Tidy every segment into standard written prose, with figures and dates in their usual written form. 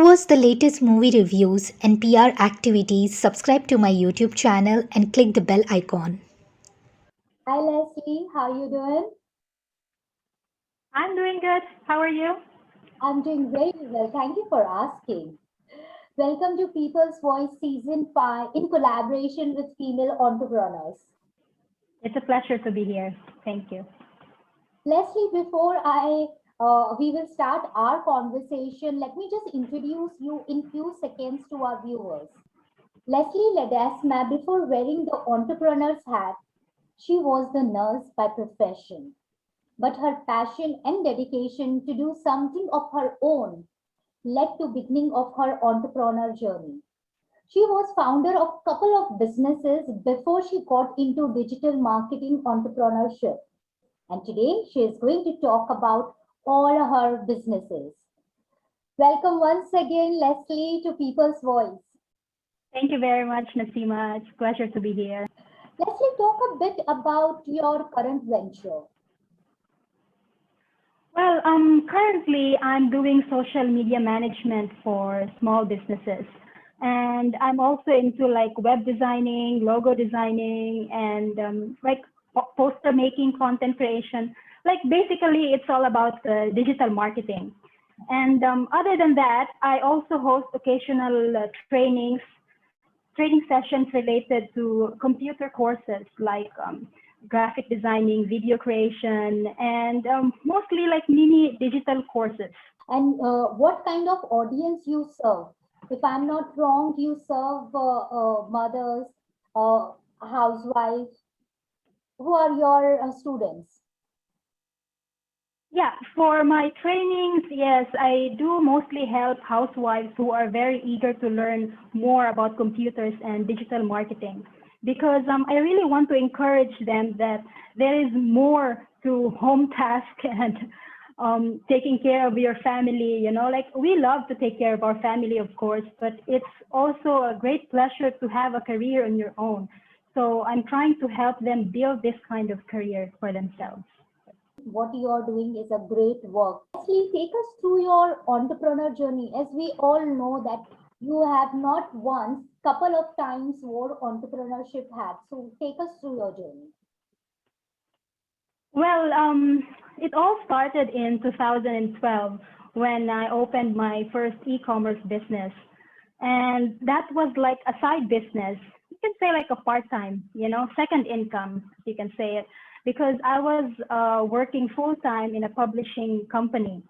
watch the latest movie reviews and PR activities, subscribe to my YouTube channel and click the bell icon. Hi Leslie, how you doing? I'm doing good. How are you? I'm doing very well. Thank you for asking. Welcome to People's Voice Season 5 in collaboration with female entrepreneurs. It's a pleasure to be here. Thank you. Leslie, before we will start our conversation, let me just introduce you in few seconds to our viewers. Leslie Ledesma, before wearing the entrepreneur's hat, she was the nurse by profession. But her passion and dedication to do something of her own led to beginning of her entrepreneur journey. She was founder of couple of businesses before she got into digital marketing entrepreneurship. And today she is going to talk about all her businesses. Welcome once again, Leslie, to People's Voice. Thank you very much, Nasima. It's a pleasure to be here. Leslie, talk a bit about your current venture. Well, currently I'm doing social media management for small businesses. And I'm also into like web designing, logo designing, and poster making, content creation. Like basically, it's all about digital marketing. And other than that, I also host occasional training sessions related to computer courses like graphic designing, video creation, and mostly like mini digital courses. And what kind of audience you serve? If I'm not wrong, you serve mothers, housewives. Who are your students? Yeah, for my trainings, yes, I do mostly help housewives who are very eager to learn more about computers and digital marketing because I really want to encourage them that there is more to home task and taking care of your family. You know, like we love to take care of our family, of course, but it's also a great pleasure to have a career on your own. So I'm trying to help them build this kind of career for themselves. What you are doing is a great work. Leslie, take us through your entrepreneur journey. As we all know that you have not once, couple of times wore entrepreneurship hat. So take us through your journey. Well, it all started in 2012 when I opened my first e-commerce business. And that was like a side business. You can say like a part-time, second income, you can say it, because I was working full-time in a publishing company.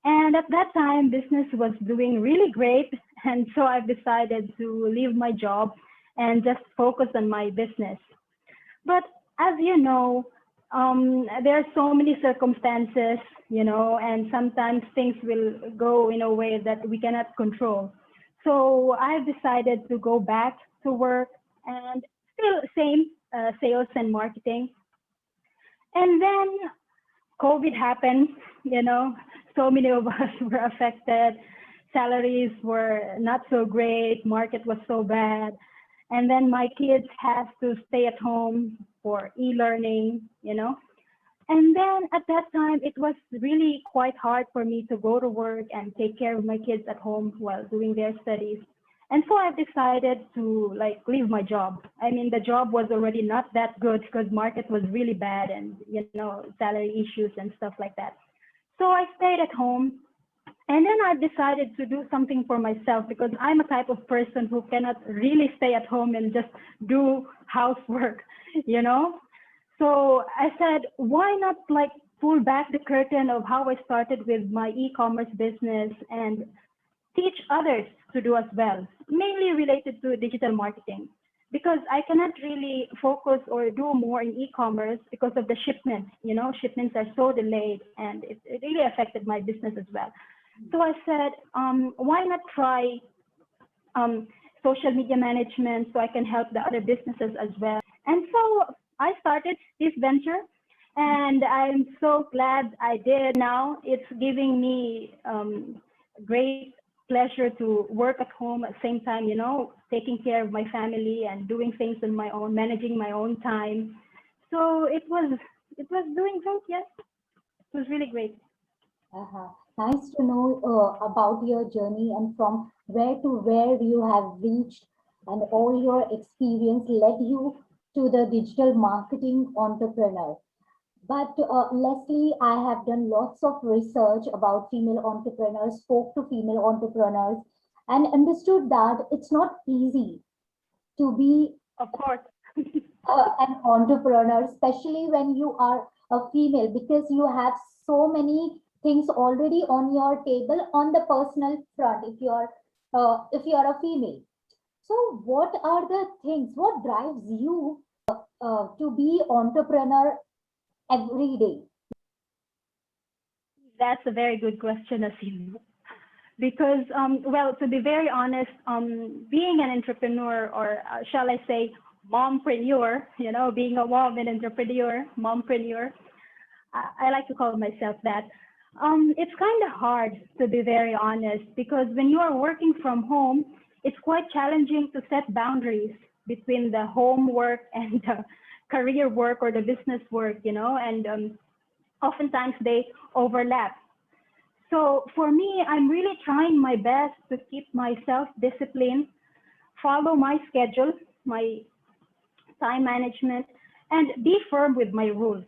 And at that time, business was doing really great. And so I've decided to leave my job and just focus on my business. But as you know, there are so many circumstances, and sometimes things will go in a way that we cannot control. So I've decided to go back to work and still same sales and marketing. And then COVID happened, so many of us were affected. Salaries were not so great, market was so bad. And then my kids have to stay at home for e-learning, And then at that time, it was really quite hard for me to go to work and take care of my kids at home while doing their studies. And so I decided to like leave my job. I mean, the job was already not that good because market was really bad and, salary issues and stuff like that. So I stayed at home and then I decided to do something for myself because I'm a type of person who cannot really stay at home and just do housework, you know? So I said, why not like pull back the curtain of how I started with my e-commerce business and teach others to do as well, mainly related to digital marketing. Because I cannot really focus or do more in e-commerce because of the shipments. Shipments are so delayed and it really affected my business as well. So I said, why not try social media management so I can help the other businesses as well. And so I started this venture and I'm so glad I did. Now it's giving me great pleasure to work at home at the same time, taking care of my family and doing things on my own, managing my own time. So it was doing great, yes. It was really great. Uh-huh. Nice to know about your journey and from where to where you have reached, and all your experience led you to the digital marketing entrepreneur. But Leslie, I have done lots of research about female entrepreneurs, spoke to female entrepreneurs, and understood that it's not easy to be Of course. an entrepreneur, especially when you are a female, because you have so many things already on your table on the personal front. If you are a female, so what are the things? What drives you to be entrepreneur every day? That's a very good question, Asim. Because, well, to be very honest, being an entrepreneur, or shall I say, mompreneur, being a mom and entrepreneur, mompreneur, I like to call myself that. It's kind of hard, to be very honest, because when you are working from home, it's quite challenging to set boundaries between the home work and the career work or the business work, and oftentimes they overlap. So for me, I'm really trying my best to keep myself disciplined, follow my schedule, my time management, and be firm with my rules,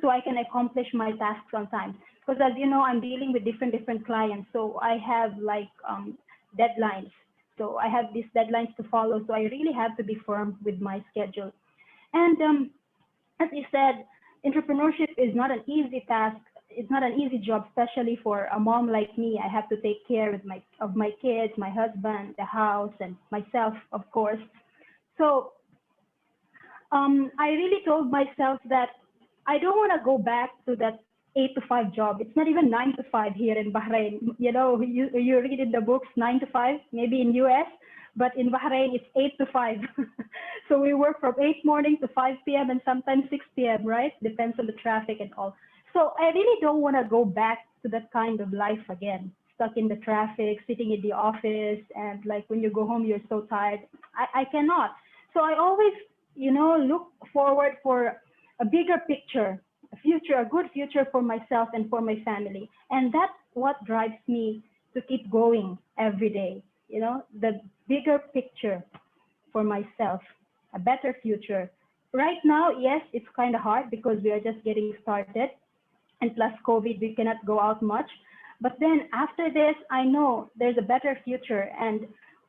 so I can accomplish my tasks on time. Because as you know, I'm dealing with different clients, so I have like deadlines. So I have these deadlines to follow. So I really have to be firm with my schedule. And as you said, entrepreneurship is not an easy task. It's not an easy job, especially for a mom like me. I have to take care of my kids, my husband, the house, and myself, of course. So I really told myself that I don't want to go back to that 8 to 5 job. It's not even 9 to 5 here in Bahrain. You read in the books 9 to 5, maybe in US, but in Bahrain it's 8 to 5. So we work from 8 morning to 5 p.m. and sometimes 6 p.m. Right? Depends on the traffic and all. So I really don't want to go back to that kind of life again. Stuck in the traffic, sitting in the office, and like when you go home, you're so tired. I cannot. So I always, look forward for a bigger picture, a future, a good future for myself and for my family. And that's what drives me to keep going every day, the bigger picture for myself, a better future. Right now, yes, it's kind of hard because we are just getting started. And plus COVID, we cannot go out much. But then after this, I know there's a better future and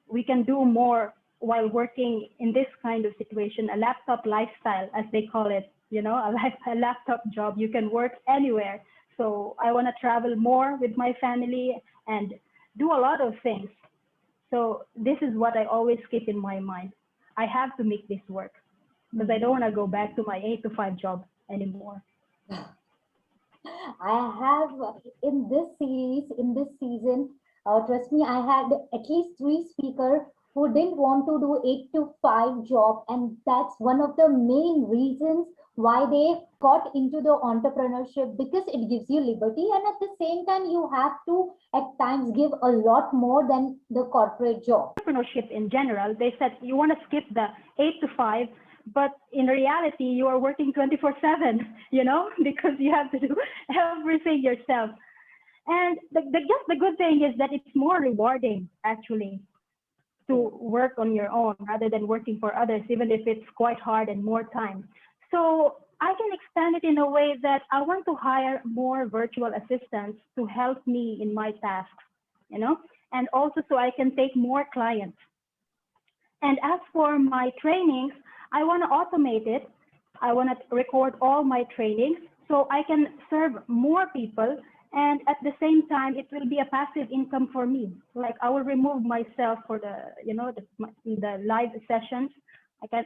we can do more while working in this kind of situation, a laptop lifestyle, as they call it, a laptop job. You can work anywhere. So I want to travel more with my family and do a lot of things. So this is what I always keep in my mind. I have to make this work because I don't want to go back to my 8 to 5 job anymore. I have in this series, in this season, trust me, I had at least three speakers who didn't want to do 8 to 5 job, and that's one of the main reasons why they got into the entrepreneurship, because it gives you liberty, and at the same time you have to at times give a lot more than the corporate job. Entrepreneurship in general, they said you want to skip the 8 to 5, but in reality, you are working 24/7, because you have to do everything yourself. And just the good thing is that it's more rewarding, actually, to work on your own rather than working for others, even if it's quite hard and more time. So I can expand it in a way that I want to hire more virtual assistants to help me in my tasks, and also so I can take more clients. And as for my trainings, I want to automate it. I want to record all my trainings so I can serve more people. And at the same time, it will be a passive income for me. Like I will remove myself for the live sessions.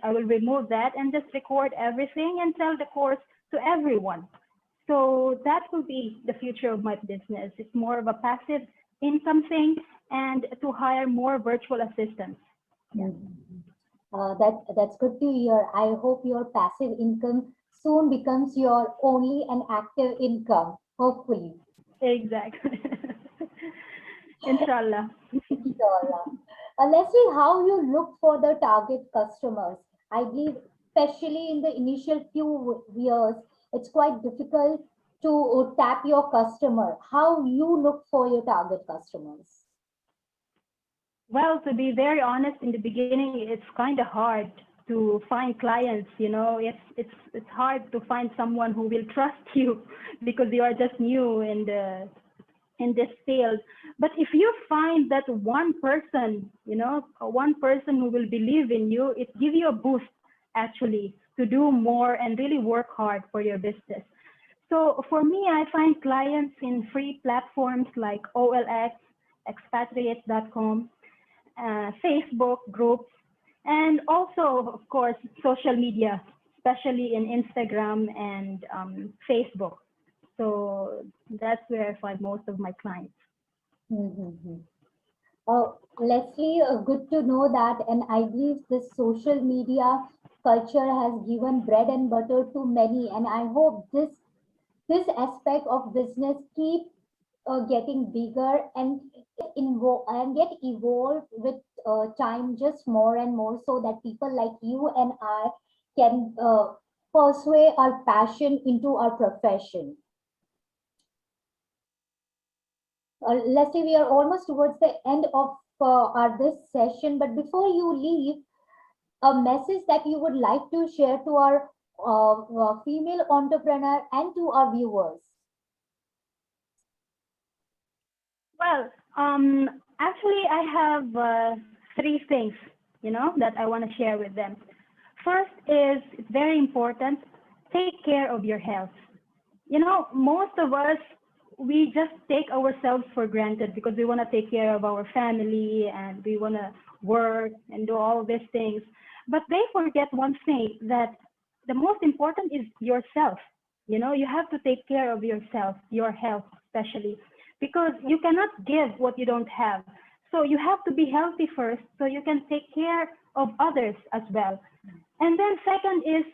I will remove that and just record everything and sell the course to everyone. So that will be the future of my business. It's more of a passive income thing and to hire more virtual assistants. Yeah. That's good to hear. I hope your passive income soon becomes your only and active income, hopefully. Exactly. Inshallah. Inshallah. Leslie, how you look for the target customers? I believe, especially in the initial few years, it's quite difficult to tap your customer? How you look for your target customers? Well, to be very honest, in the beginning, it's kind of hard to find clients. It's hard to find someone who will trust you because you are just new in this field. But if you find that one person, one person who will believe in you, it gives you a boost actually to do more and really work hard for your business. So for me, I find clients in free platforms like OLX, expatriates.com, Facebook groups, and also, of course, social media, especially in Instagram and Facebook. So that's where I find most of my clients. Mm-hmm. Leslie, good to know that. And I believe this social media culture has given bread and butter to many. And I hope this aspect of business keep getting bigger and get evolved with time, just more and more, so that people like you and I can pursue our passion into our profession. Let's say we are almost towards the end of our this session, but before you leave, a message that you would like to share to our female entrepreneur and to our viewers. Well, actually, I have three things, that I want to share with them. First is it's very important. Take care of your health. Most of us, we just take ourselves for granted because we want to take care of our family and we want to work and do all these things. But they forget one thing, that the most important is yourself. You have to take care of yourself, your health especially, because you cannot give what you don't have. So you have to be healthy first so you can take care of others as well. And then second is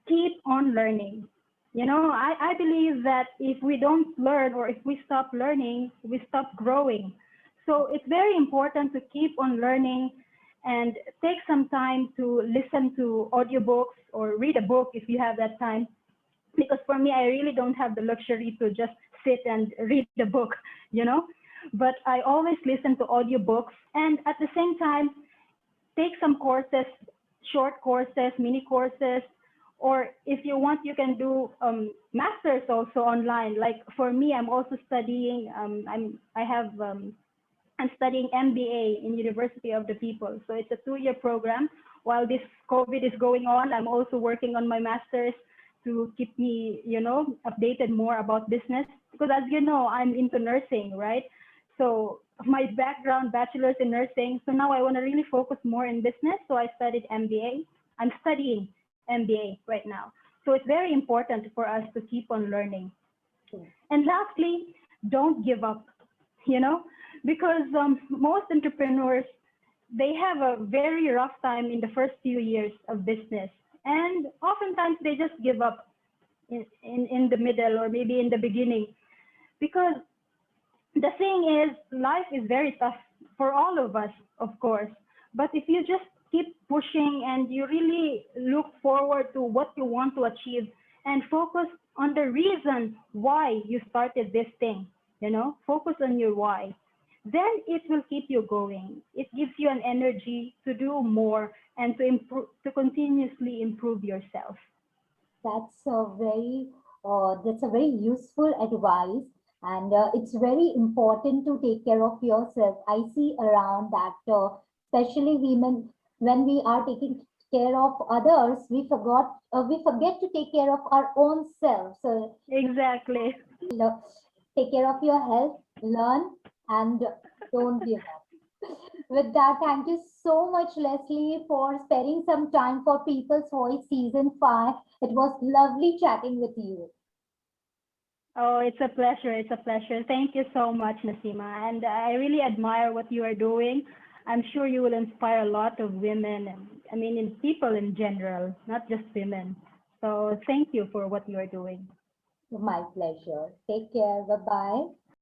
keep on learning. I believe that if we don't learn or if we stop learning, we stop growing. So it's very important to keep on learning and take some time to listen to audiobooks or read a book if you have that time. Because for me, I really don't have the luxury to just sit and read the book, you know. But I always listen to audiobooks, and at the same time, take some courses, short courses, mini courses, or if you want, you can do masters also online. Like for me, I'm also studying. I'm studying MBA in University of the People. So it's a 2-year program. While this COVID is going on, I'm also working on my master's to keep me, updated more about business. Because as you know, I'm into nursing, right? So my background, bachelor's in nursing. So now I want to really focus more in business. So I studied MBA. I'm studying MBA right now. So it's very important for us to keep on learning. And lastly, don't give up, because most entrepreneurs, they have a very rough time in the first few years of business. And oftentimes they just give up in the middle or maybe in the beginning, because the thing is, life is very tough for all of us, of course. But if you just keep pushing and you really look forward to what you want to achieve and focus on the reason why you started this thing, focus on your why, then it will keep you going. It gives you an energy to do more and to improve, to continuously improve yourself. That's a very useful advice, and it's very important to take care of yourself. I see around that, especially women, when we are taking care of others, we forget to take care of our own self. So Exactly. take care of your health, learn, and don't give up. With that, thank you so much, Leslie, for sparing some time for People's Voice Season 5. It was lovely chatting with you. Oh, it's a pleasure. It's a pleasure. Thank you so much, Nasima. And I really admire what you are doing. I'm sure you will inspire a lot of women, and I mean, in people in general, not just women. So thank you for what you are doing. My pleasure. Take care. Bye bye.